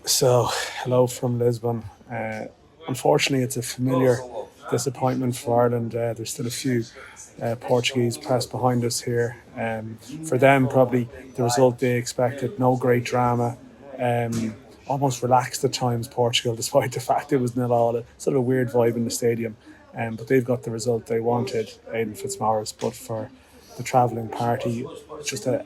So, hello from Lisbon. Unfortunately, it's a familiar disappointment for Ireland. There's still a few Portuguese press behind us here. For them, probably the result they expected. No great drama. Almost relaxed at times, Portugal, despite the fact it was nil all. Sort of a weird vibe in the stadium. But they've got the result they wanted, Aidan Fitzmaurice. But for the travelling party, just a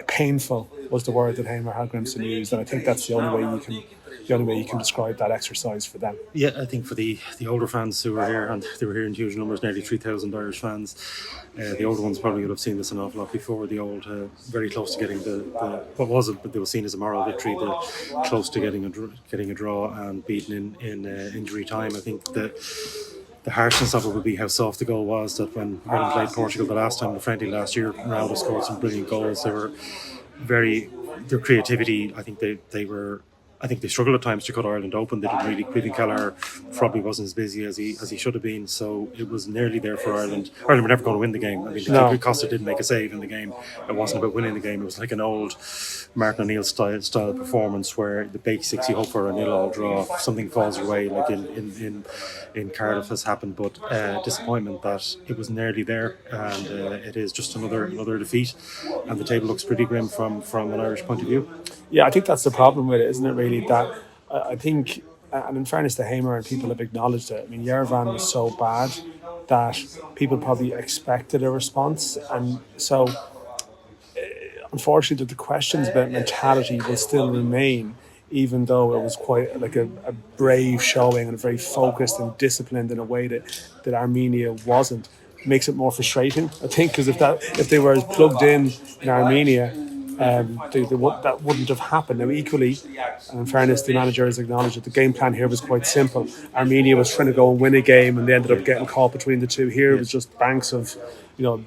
painful was the word that Hamer Hagrimson used, and I think that's the only way you can describe that exercise for them. Yeah, I think for the older fans who were here, and they were here in huge numbers, nearly 3,000 Irish fans. The older ones probably would have seen this an awful lot before. The old, very close to getting the what was it, but they were seen as a moral victory. The close to getting a draw and beaten in injury time. I think the harshness of it would be how soft the goal was. That when Ireland played Portugal the last time, the friendly last year, Ronaldo scored some brilliant goals. They were their creativity. I think they struggled at times to cut Ireland open. They didn't really. Quentin Kelleher probably wasn't as busy as he should have been. So it was nearly there for Ireland. Ireland were never going to win the game. I mean, Costa didn't make a save in the game. It wasn't about winning the game. It was like an old Martin O'Neill style performance where the basics you hope for a 0-0 draw. Something falls your way, like in Cardiff has happened. But disappointment that it was nearly there, and it is just another defeat. And the table looks pretty grim from an Irish point of view. Yeah, I think that's the problem with it, isn't it, really? That I think, and in fairness to Hamer, and people have acknowledged it, I mean, Yerevan was so bad that people probably expected a response. And so, unfortunately, the questions about mentality will still remain, even though it was quite like a brave showing and very focused and disciplined in a way that Armenia wasn't. Makes it more frustrating, I think, because if they were as plugged in Armenia, that wouldn't have happened. Now, equally, and in fairness, the manager has acknowledged that the game plan here was quite simple. Armenia was trying to go and win a game, and they ended up getting caught between the two. Here it was just banks of,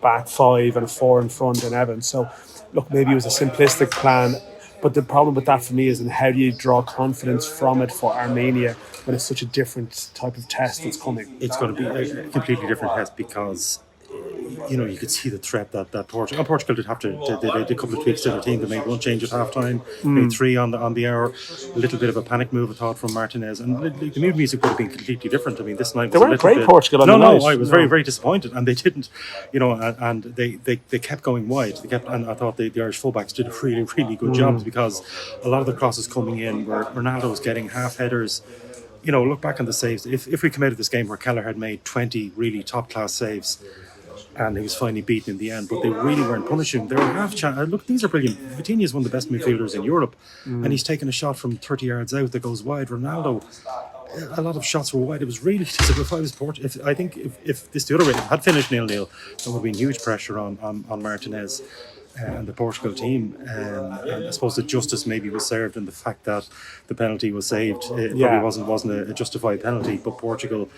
back five and a four in front and Evans. So, look, maybe it was a simplistic plan, but the problem with that for me is, how do you draw confidence from it for Armenia when it's such a different type of test that's coming? It's going to be a completely different test because you could see the threat that Portugal did have to. They did a couple of tweaks to their team. They made one change at half time, made three on the hour. A little bit of a panic move, I thought, from Martinez, and the mood music would have been completely different. I mean, this night they weren't great. Portugal. I was very, very disappointed, and they didn't. And they kept going wide. And I thought the Irish fullbacks did a really, really good job, because a lot of the crosses coming in were Ronaldo was getting half headers. Look back on the saves. If we come out of this game where Kelleher had made 20 really top class saves, and he was finally beaten in the end, but they really weren't punishing. They were half chance. Look, these are brilliant. Vitinha is one of the best midfielders in Europe, and he's taken a shot from 30 yards out that goes wide. Ronaldo, a lot of shots were wide. It was really if I was Portugal, I think if this the other way, if it had finished 0-0, there would have been huge pressure on Martinez and the Portugal team. And I suppose the justice maybe was served in the fact that the penalty was saved. It probably wasn't a justified penalty, but Portugal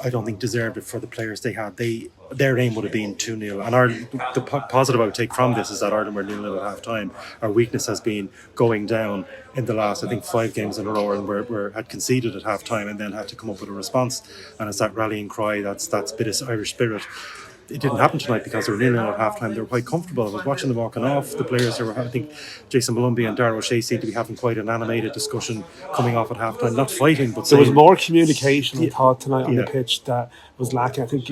I don't think deserved it for the players they had. Their aim would have been 2-0, and the positive I would take from this is that Ireland were 0-0 at half time. Our weakness has been going down in the last, I think, 5 games in a row, and we had conceded at half time and then had to come up with a response, and it's that rallying cry, that's bit of Irish spirit. It didn't happen tonight because they were 0-0 at half time. They were quite comfortable. I was watching them walking off. The players there were, I think, Jason Malumbi and Darragh O'Shea seemed to be having quite an animated discussion coming off at half time. Not fighting, but there was more communication, I thought, tonight on the pitch that was lacking. I think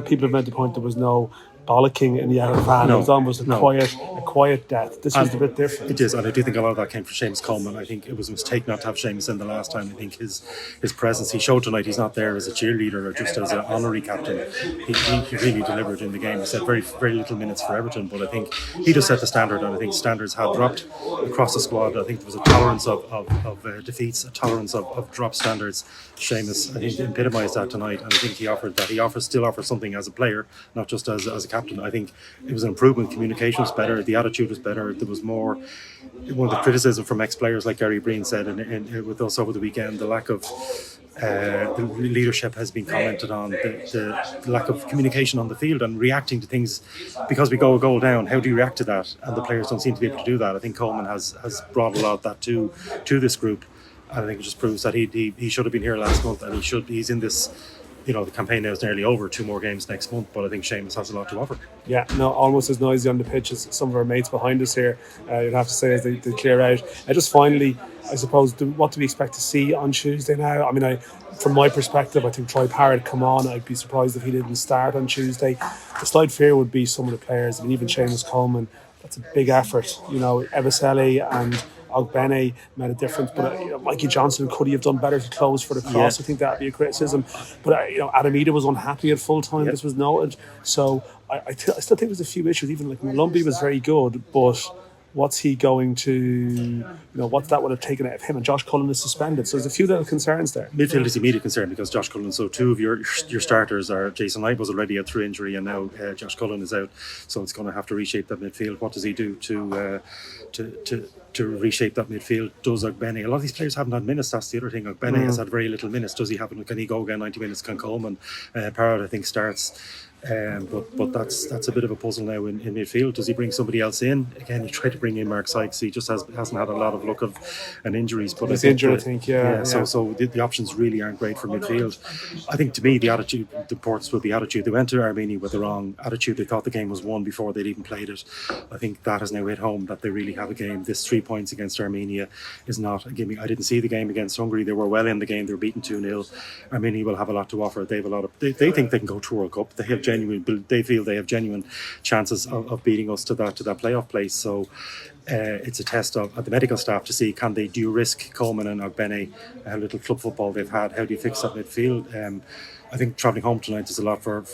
people have made the point there was no bollocking in the Yerevan. It was almost a quiet death. This was a bit different. It is, and I do think a lot of that came from Seamus Coleman. I think it was a mistake not to have Seamus in the last time. I think his presence, he showed tonight, he's not there as a cheerleader or just as an honorary captain. He really delivered in the game. He said very, very little minutes for Everton, but I think he just set the standard, and I think standards had dropped across the squad. I think there was a tolerance of defeats, a tolerance of drop standards. Seamus, I think, epitomised that tonight, and I think he offered that. He still offers something as a player, not just as a captain. I think it was an improvement. Communication was better. The attitude was better. There was more. One of the criticism from ex-players like Gary Breen said, and with us over the weekend, the lack of the leadership has been commented on. The lack of communication on the field and reacting to things because we go a goal down. How do you react to that? And the players don't seem to be able to do that. I think Coleman has brought a lot of that to this group. And I think it just proves that he should have been here last month, and he's in this. The campaign now is nearly over. 2 more games next month, but I think Seamus has a lot to offer. Yeah, no, almost as noisy on the pitch as some of our mates behind us here. You'd have to say as they clear out. Just finally, I suppose, what do we expect to see on Tuesday now? I mean, from my perspective, I think Troy Parrott come on. I'd be surprised if he didn't start on Tuesday. The slight fear would be some of the players. I mean, even Seamus Coleman, that's a big effort. Ebeselli and Ogbene made a difference, but Mikey Johnson, could he have done better to close for the cross? I think that'd be a criticism. But Adam Ida was unhappy at full time. This was noted. So I still think there's a few issues. Even like Lumby was very good, but what's he going to, what that would have taken out of him? And Josh Cullen is suspended. So there's a few little concerns there. Midfield is immediate concern because Josh Cullen, so two of your starters are Jason Knight was already out through injury and now Josh Cullen is out. So it's going to have to reshape that midfield. What does he do to reshape that midfield? Does Ogbene, a lot of these players haven't had minutes, that's the other thing. Ogbene has had very little minutes. Does he have, can he go again 90 minutes? Can Coleman? Parrott I think starts. But that's a bit of a puzzle now in midfield. Does he bring somebody else in? Again, he tried to bring in Mark Sykes. He just hasn't had a lot of luck and injuries. But he's injured, I think. Yeah. So the options really aren't great for midfield. I think to me the attitude, the Ports will be attitude. They went to Armenia with the wrong attitude. They thought the game was won before they'd even played it. I think that has now hit home that they really have a game. This 3 points against Armenia is not a gimme. I didn't see the game against Hungary. They were well in the game. They were beaten 2-0. Armenia will have a lot to offer. They have a lot of. They think they can go to World Cup. They have they feel they have genuine chances of beating us to that playoff place. So it's a test of the medical staff to see, can they do risk Coleman and Ogbene, how little club football they've had, how do you fix that midfield? I think travelling home tonight is a lot for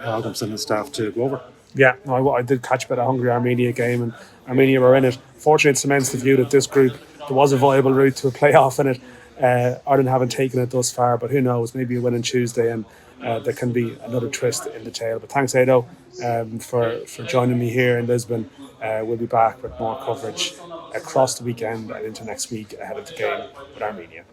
Adamson and staff to go over. Yeah, I did catch a bit of Hungary Armenia game, and Armenia were in it. Fortunately, it cements the view that this group, there was a viable route to a playoff in it. Ireland haven't taken it thus far, but who knows, maybe a win on Tuesday and there can be another twist in the tail. But thanks, Ado, for joining me here in Lisbon. We'll be back with more coverage across the weekend and into next week ahead of the game with Armenia.